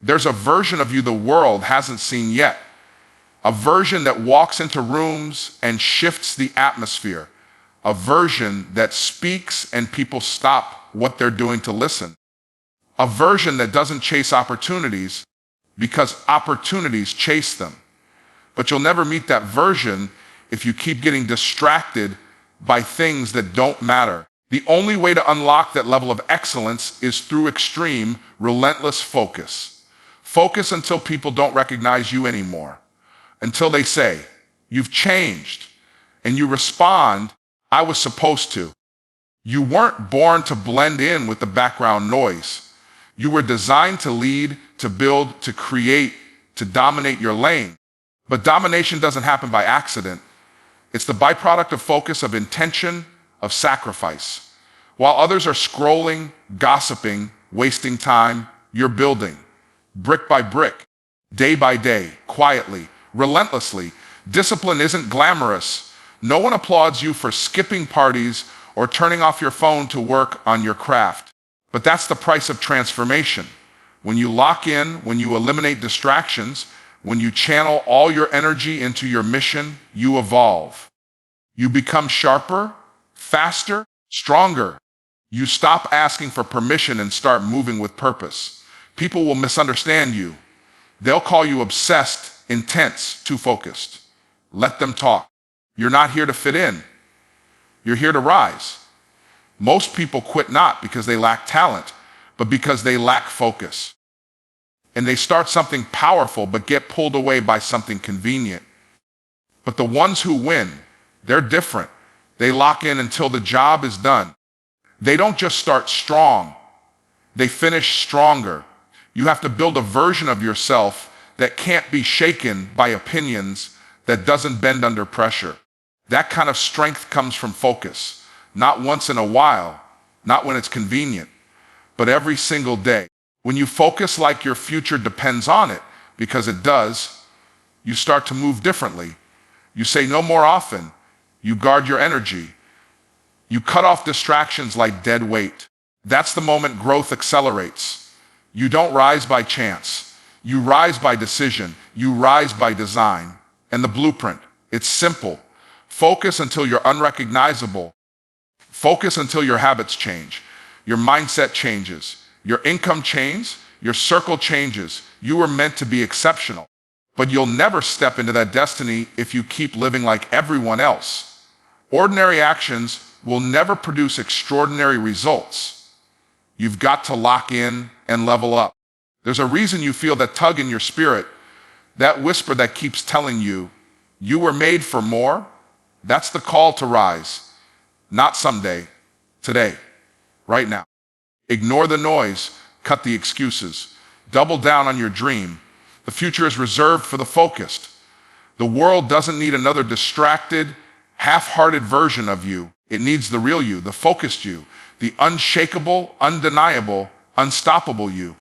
There's a version of you the world hasn't seen yet. A version that walks into rooms and shifts the atmosphere. A version that speaks and people stop what they're doing to listen. A version that doesn't chase opportunities because opportunities chase them. But you'll never meet that version if you keep getting distracted by things that don't matter. The only way to unlock that level of excellence is through extreme, relentless focus. Focus until people don't recognize you anymore. Until they say, "You've changed." And you respond, "I was supposed to." You weren't born to blend in with the background noise. You were designed to lead, to build, to create, to dominate your lane. But domination doesn't happen by accident. It's the byproduct of focus, of intention, of sacrifice. While others are scrolling, gossiping, wasting time, you're building, brick by brick, day by day, quietly, relentlessly. Discipline isn't glamorous. No one applauds you for skipping parties or turning off your phone to work on your craft. But that's the price of transformation. When you lock in, when you eliminate distractions, when you channel all your energy into your mission, you evolve. You become sharper, faster, stronger. You stop asking for permission and start moving with purpose. People will misunderstand you. They'll call you obsessed, intense, too focused. Let them talk. You're not here to fit in. You're here to rise. Most people quit not because they lack talent, but because they lack focus. And they start something powerful but get pulled away by something convenient. But the ones who win, they're different. They lock in until the job is done. They don't just start strong, they finish stronger. You have to build a version of yourself that can't be shaken by opinions, that doesn't bend under pressure. That kind of strength comes from focus. Not once in a while, not when it's convenient, but every single day. When you focus like your future depends on it, because it does, you start to move differently. You say no more often. You guard your energy. You cut off distractions like dead weight. That's the moment growth accelerates. You don't rise by chance. You rise by decision. You rise by design. And the blueprint, it's simple. Focus until you're unrecognizable. Focus until your habits change, your mindset changes, your income changes, your circle changes. You were meant to be exceptional, but you'll never step into that destiny if you keep living like everyone else. Ordinary actions will never produce extraordinary results. You've got to lock in and level up. There's a reason you feel that tug in your spirit, that whisper that keeps telling you, you were made for more. That's the call to rise. Not someday, today, right now. Ignore the noise, cut the excuses, double down on your dream. The future is reserved for the focused. The world doesn't need another distracted, half-hearted version of you. It needs the real you, the focused you, the unshakable, undeniable, unstoppable you.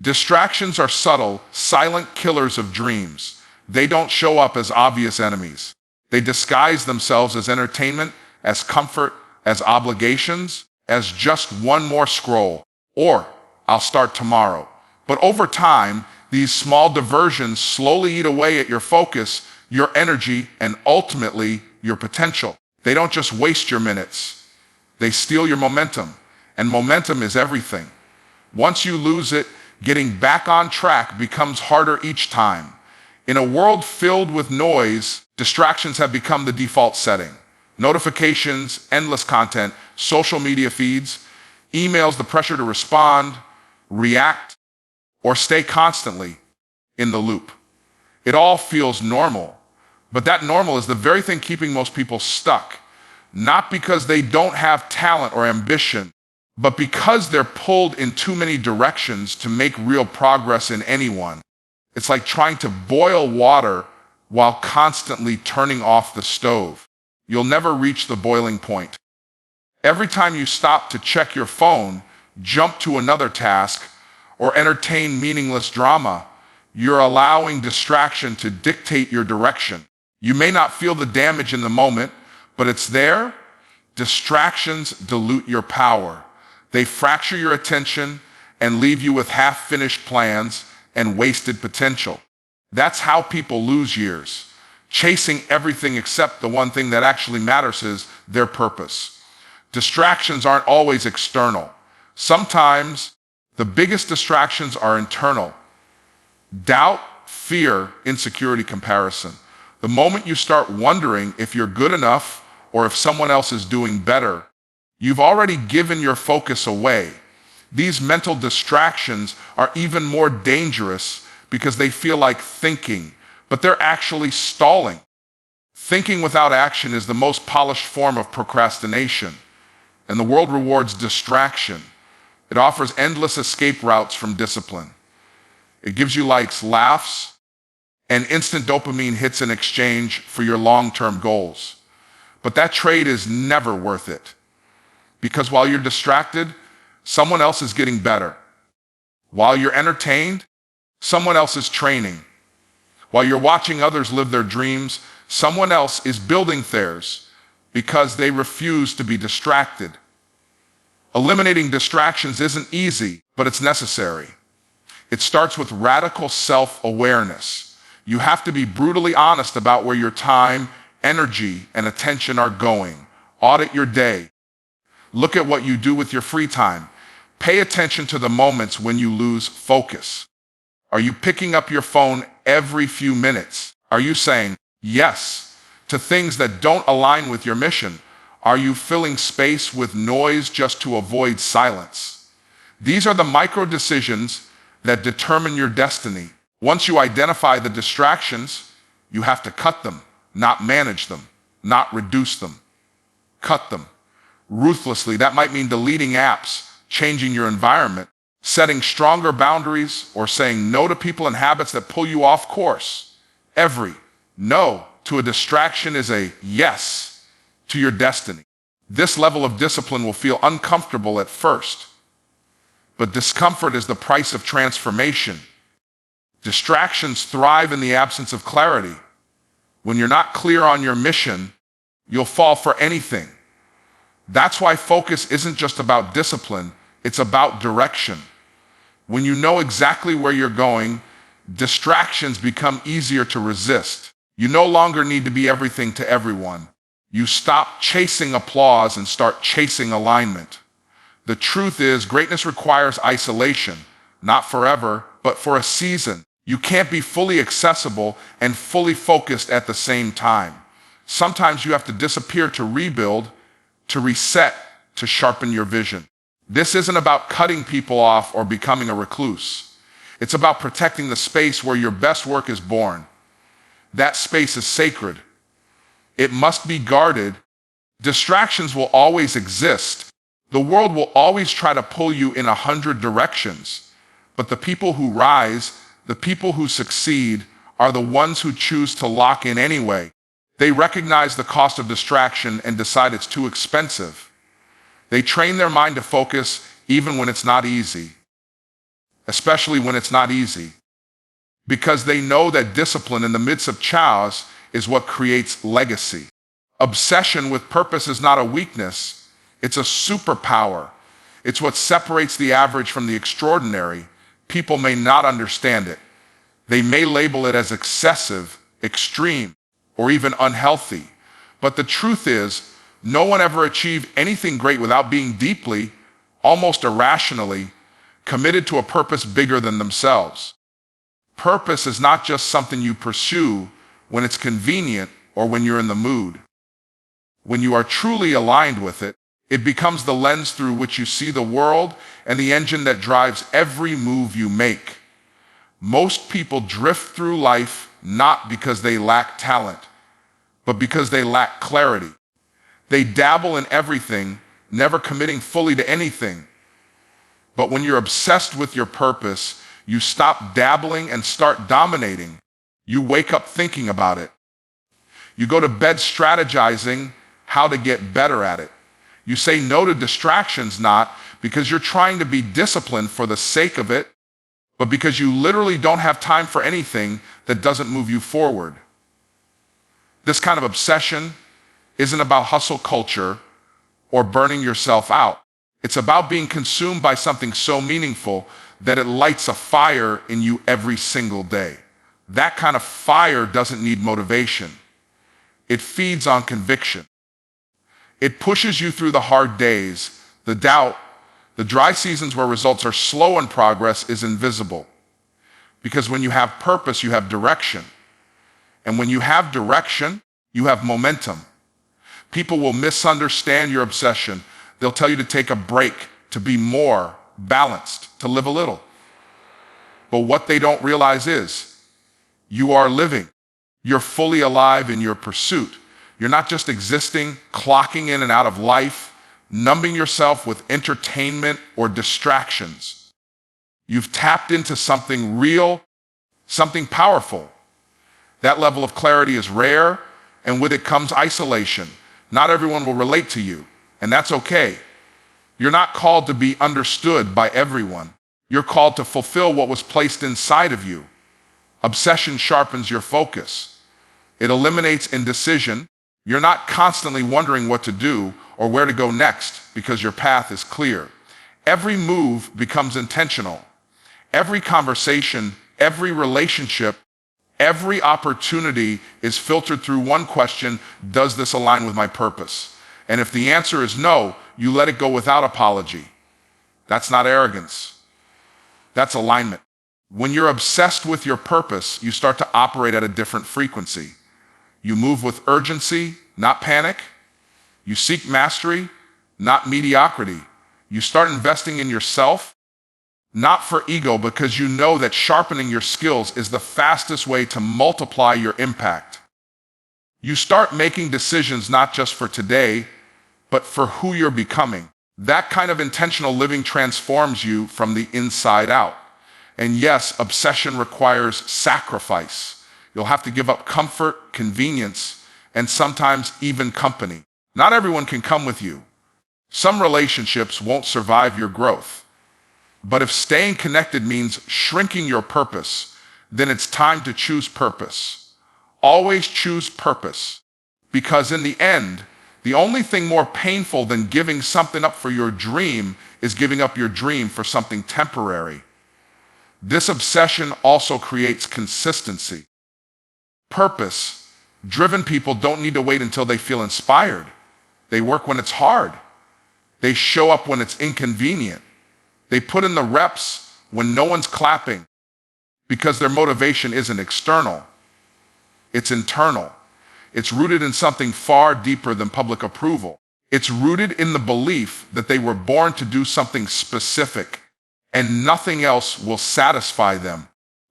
Distractions are subtle, silent killers of dreams. They don't show up as obvious enemies. They disguise themselves as entertainment, as comfort, as obligations, as just one more scroll, or I'll start tomorrow. But over time, these small diversions slowly eat away at your focus, your energy, and ultimately your potential. They don't just waste your minutes, they steal your momentum, and momentum is everything. Once you lose it, getting back on track becomes harder each time. In a world filled with noise, distractions have become the default setting. Notifications, endless content, social media feeds, emails, the pressure to respond, react, or stay constantly in the loop. It all feels normal, but that normal is the very thing keeping most people stuck. Not because they don't have talent or ambition, but because they're pulled in too many directions to make real progress in anyone. It's like trying to boil water while constantly turning off the stove. You'll never reach the boiling point. Every time you stop to check your phone, jump to another task, or entertain meaningless drama, you're allowing distraction to dictate your direction. You may not feel the damage in the moment, but it's there. Distractions dilute your power. They fracture your attention and leave you with half-finished plans and wasted potential. That's how people lose years, chasing everything except the one thing that actually matters is their purpose. Distractions aren't always external. Sometimes the biggest distractions are internal. Doubt, fear, insecurity, comparison. The moment you start wondering if you're good enough or if someone else is doing better, you've already given your focus away. These mental distractions are even more dangerous because they feel like thinking, but they're actually stalling. Thinking without action is the most polished form of procrastination, and the world rewards distraction. It offers endless escape routes from discipline. It gives you likes, laughs, and instant dopamine hits in exchange for your long-term goals. But that trade is never worth it. Because while you're distracted, someone else is getting better. While you're entertained, someone else is training. While you're watching others live their dreams, someone else is building theirs because they refuse to be distracted. Eliminating distractions isn't easy, but it's necessary. It starts with radical self-awareness. You have to be brutally honest about where your time, energy, and attention are going. Audit your day. Look at what you do with your free time. Pay attention to the moments when you lose focus. Are you picking up your phone every few minutes? Are you saying yes to things that don't align with your mission? Are you filling space with noise just to avoid silence? These are the micro decisions that determine your destiny. Once you identify the distractions, you have to cut them, not manage them, not reduce them. Cut them ruthlessly. That might mean deleting apps, changing your environment, setting stronger boundaries, or saying no to people and habits that pull you off course. Every no to a distraction is a yes to your destiny. This level of discipline will feel uncomfortable at first, but discomfort is the price of transformation. Distractions thrive in the absence of clarity. When you're not clear on your mission, you'll fall for anything. That's why focus isn't just about discipline, it's about direction. When you know exactly where you're going, distractions become easier to resist. You no longer need to be everything to everyone. You stop chasing applause and start chasing alignment. The truth is, greatness requires isolation, not forever, but for a season. You can't be fully accessible and fully focused at the same time. Sometimes you have to disappear to rebuild, to reset, to sharpen your vision. This isn't about cutting people off or becoming a recluse. It's about protecting the space where your best work is born. That space is sacred. It must be guarded. Distractions will always exist. The world will always try to pull you in 100 directions. But the people who rise, the people who succeed, are the ones who choose to lock in anyway. They recognize the cost of distraction and decide it's too expensive. They train their mind to focus even when it's not easy, especially when it's not easy, because they know that discipline in the midst of chaos is what creates legacy. Obsession with purpose is not a weakness, it's a superpower. It's what separates the average from the extraordinary. People may not understand it. They may label it as excessive, extreme, or even unhealthy. But the truth is, no one ever achieved anything great without being deeply, almost irrationally, committed to a purpose bigger than themselves. Purpose is not just something you pursue when it's convenient or when you're in the mood. When you are truly aligned with it, it becomes the lens through which you see the world and the engine that drives every move you make. Most people drift through life not because they lack talent, but because they lack clarity. They dabble in everything, never committing fully to anything. But when you're obsessed with your purpose, you stop dabbling and start dominating. You wake up thinking about it. You go to bed strategizing how to get better at it. You say no to distractions not because you're trying to be disciplined for the sake of it, but because you literally don't have time for anything that doesn't move you forward. This kind of obsession isn't about hustle culture or burning yourself out. It's about being consumed by something so meaningful that it lights a fire in you every single day. That kind of fire doesn't need motivation. It feeds on conviction. It pushes you through the hard days, the doubt, the dry seasons where results are slow and progress is invisible. Because when you have purpose, you have direction. And when you have direction, you have momentum. People will misunderstand your obsession. They'll tell you to take a break, to be more balanced, to live a little. But what they don't realize is you are living. You're fully alive in your pursuit. You're not just existing, clocking in and out of life, numbing yourself with entertainment or distractions. You've tapped into something real, something powerful. That level of clarity is rare, and with it comes isolation. Not everyone will relate to you, and that's okay. You're not called to be understood by everyone. You're called to fulfill what was placed inside of you. Obsession sharpens your focus. It eliminates indecision. You're not constantly wondering what to do or where to go next because your path is clear. Every move becomes intentional. Every conversation, every relationship, every opportunity is filtered through one question: does this align with my purpose? And if the answer is no, you let it go without apology. That's not arrogance. That's alignment. When you're obsessed with your purpose, you start to operate at a different frequency. You move with urgency, not panic. You seek mastery, not mediocrity. You start investing in yourself, not for ego, because you know that sharpening your skills is the fastest way to multiply your impact. You start making decisions not just for today, but for who you're becoming. That kind of intentional living transforms you from the inside out. And yes, obsession requires sacrifice. You'll have to give up comfort, convenience, and sometimes even company. Not everyone can come with you. Some relationships won't survive your growth. But if staying connected means shrinking your purpose, then it's time to choose purpose. Always choose purpose. Because in the end, the only thing more painful than giving something up for your dream is giving up your dream for something temporary. This obsession also creates consistency. Purpose-driven people don't need to wait until they feel inspired. They work when it's hard. They show up when it's inconvenient. They put in the reps when no one's clapping, because their motivation isn't external. It's internal. It's rooted in something far deeper than public approval. It's rooted in the belief that they were born to do something specific, and nothing else will satisfy them.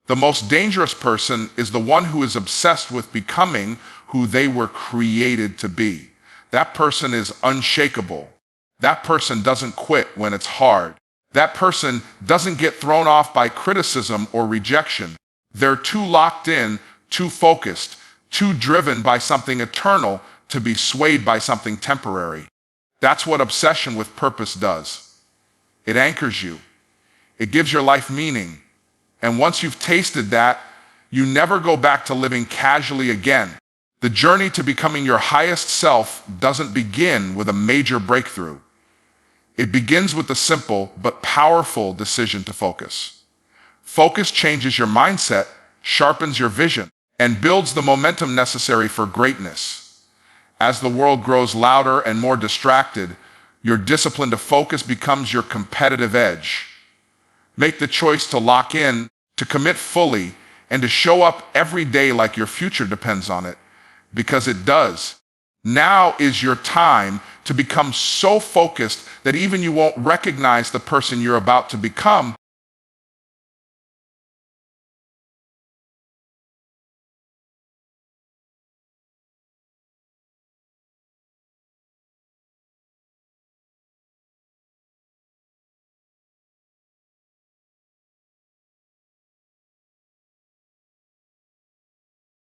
The most dangerous person is the one who is obsessed with becoming who they were created to be. That person is unshakable. That person doesn't quit when it's hard. That person doesn't get thrown off by criticism or rejection. They're too locked in, too focused, too driven by something eternal to be swayed by something temporary. That's what obsession with purpose does. It anchors you. It gives your life meaning. And once you've tasted that, you never go back to living casually again. The journey to becoming your highest self doesn't begin with a major breakthrough. It begins with a simple but powerful decision to focus. Focus changes your mindset, sharpens your vision, and builds the momentum necessary for greatness. As the world grows louder and more distracted, your discipline to focus becomes your competitive edge. Make the choice to lock in, to commit fully, and to show up every day like your future depends on it, because it does. Now is your time to become so focused that even you won't recognize the person you're about to become